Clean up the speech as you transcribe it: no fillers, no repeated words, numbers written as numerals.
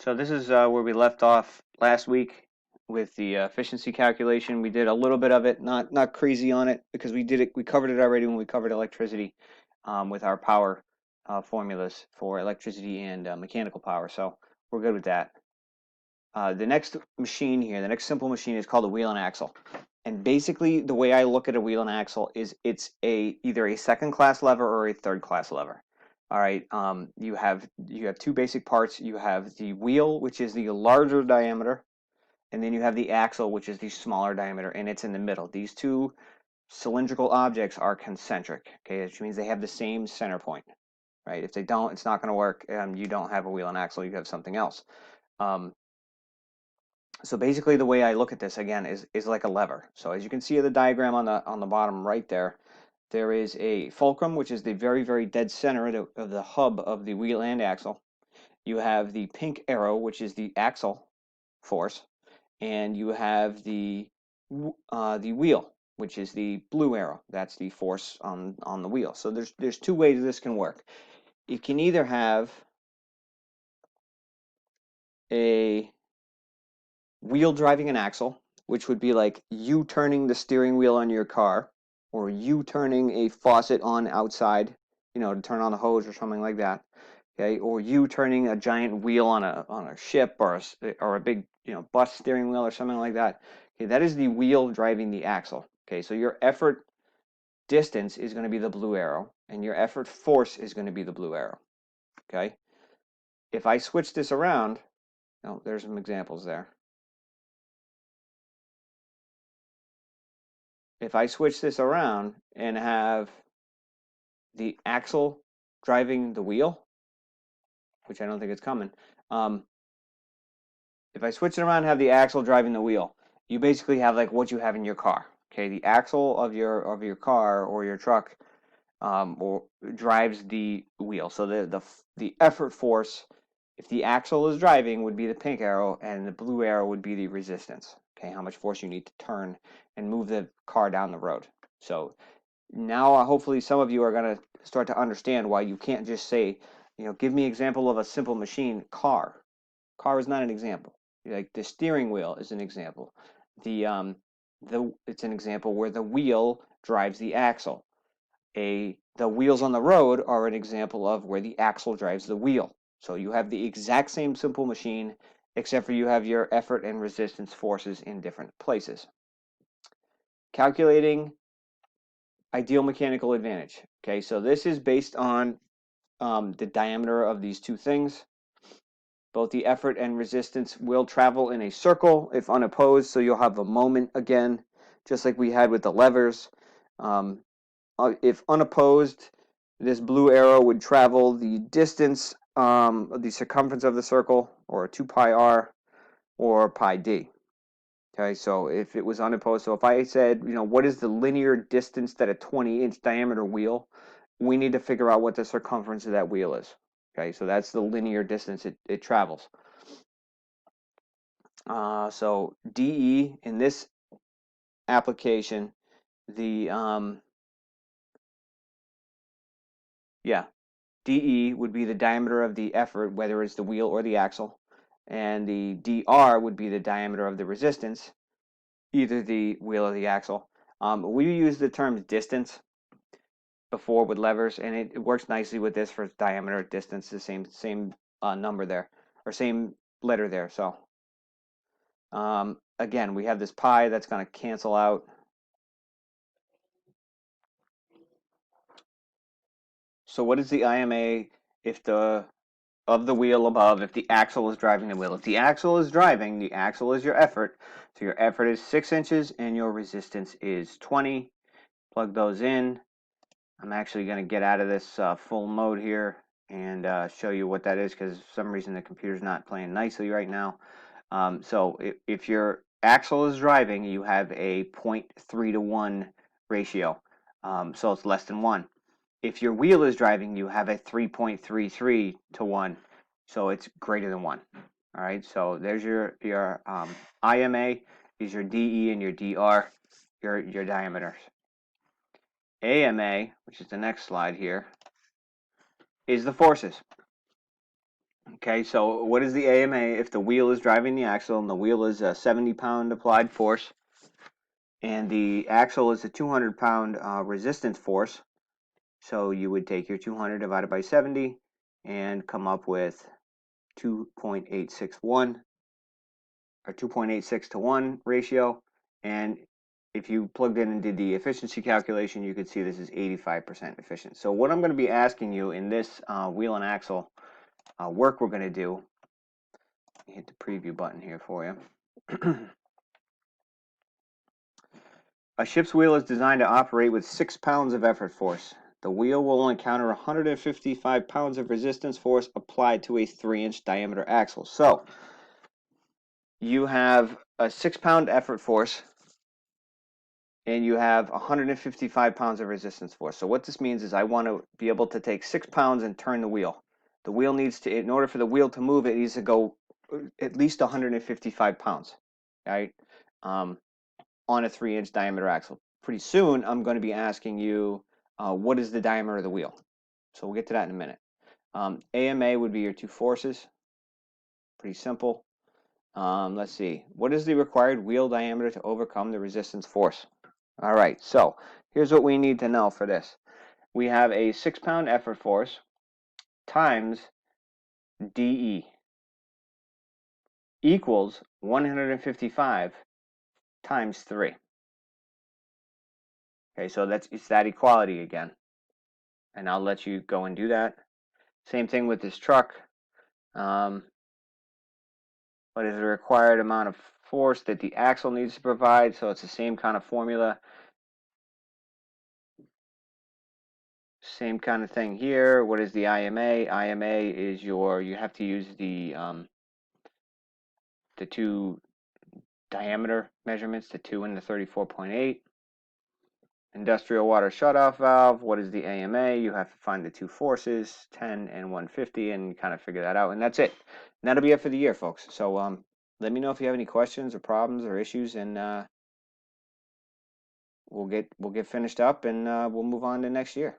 So this is where we left off last week with the efficiency calculation. We did a little bit of it, not crazy on it because we covered it already when we covered electricity with our power formulas for electricity and mechanical power. So we're good with that. The next machine here, the next simple machine is called a wheel and axle. And basically the way I look at a wheel and axle is it's either a second class lever or a third class lever. All right, you have two basic parts. You have the wheel, which is the larger diameter, and then you have the axle, which is the smaller diameter, and it's in the middle. These two cylindrical objects are concentric, okay, which means they have the same center point, right? If they don't, it's not going to work. You don't have a wheel and axle, you have something else. So basically the way I look at this again is like a lever. So as you can see in the diagram on the bottom right there, there is a fulcrum, which is the very dead center of the hub of the wheel and axle. You have the pink arrow, which is the axle force, and you have the wheel, which is the blue arrow. That's the force on the wheel. So there's two ways this can work. You can either have a wheel driving an axle, which would be like you turning the steering wheel on your car, or you turning a faucet on outside, to turn on a hose or something like that. Okay, or you turning a giant wheel on a ship or a big bus steering wheel or something like that. Okay, that is the wheel driving the axle. Okay, so your effort distance is going to be the blue arrow, and your effort force is going to be the blue arrow. Okay, if I switch this around, there's some examples there. If I switch this around and have the axle driving the wheel, which I don't think it's coming, if I switch it around and have the axle driving the wheel, you basically have like what you have in your car. Okay, the axle of your car or your truck or drives the wheel. So the effort force, if the axle is driving, would be the pink arrow, and the blue arrow would be the resistance. Okay, how much force you need to turn and move the car down the road. So now hopefully some of you are going to start to understand why you can't just say, give me an example of a simple machine. Car is not an example. Like the steering wheel is an example. It's an example where the wheel drives the axle. The wheels on the road are an example of where the axle drives the wheel. So you have the exact same simple machine, except for you have your effort and resistance forces in different places. Calculating ideal mechanical advantage. Okay, so this is based on the diameter of these two things. Both the effort and resistance will travel in a circle if unopposed, so you'll have a moment again, just like we had with the levers. If unopposed, this blue arrow would travel the distance, the circumference of the circle, or 2 pi r, or pi d. Okay, so if it was unopposed, so if I said, what is the linear distance that a 20-inch diameter wheel, we need to figure out what the circumference of that wheel is. Okay, so that's the linear distance it travels. So DE in this application, DE would be the diameter of the effort, whether it's the wheel or the axle, and the DR would be the diameter of the resistance, either the wheel or the axle. We use the term distance before with levers, and it works nicely with this for diameter, distance, the same number there, or same letter there. So again, we have this pi that's going to cancel out. So what is the IMA of the wheel above if the axle is driving the wheel? If the axle is driving, the axle is your effort. So your effort is 6 inches and your resistance is 20. Plug those in. I'm actually going to get out of this full mode here and show you what that is, because for some reason the computer's not playing nicely right now. So if your axle is driving, you have a 0.3 to 1 ratio. So it's less than 1. If your wheel is driving, you have a 3.33 to 1. So it's greater than 1. All right, so there's your IMA is your DE and your DR, your diameters. AMA, which is the next slide here, is the forces. Okay, so what is the AMA if the wheel is driving the axle and the wheel is a 70-pound applied force and the axle is a 200-pound resistance force? So you would take your 200 divided by 70 and come up with 2.861 or 2.86 to 1 ratio. And if you plugged in and did the efficiency calculation, you could see this is 85% efficient. So what I'm going to be asking you in this wheel and axle work we're going to do, hit the preview button here for you. A ship's wheel is designed to operate with 6 pounds of effort force. The wheel will encounter 155 pounds of resistance force applied to a 3-inch diameter axle. So you have a 6-pound effort force and you have 155 pounds of resistance force. So what this means is I want to be able to take 6 pounds and turn the wheel. The wheel needs to, in order for the wheel to move, it needs to go at least 155 pounds, right? On a 3-inch diameter axle. Pretty soon, I'm going to be asking you, what is the diameter of the wheel? So we'll get to that in a minute. AMA would be your two forces. Pretty simple. Let's see. What is the required wheel diameter to overcome the resistance force? All right, so here's what we need to know for this. We have a 6-pound effort force times DE equals 155 times 3. Okay, so it's that equality again. And I'll let you go and do that. Same thing with this truck. What is the required amount of force that the axle needs to provide? So it's the same kind of formula. Same kind of thing here. What is the IMA? IMA is you have to use the two diameter measurements, the 2 and the 34.8. Industrial water shutoff valve. What is the AMA? You have to find the two forces, 10 and 150, and kind of figure that out. And that's it. And that'll be it for the year, folks. So let me know if you have any questions or problems or issues, and we'll get finished up, and we'll move on to next year.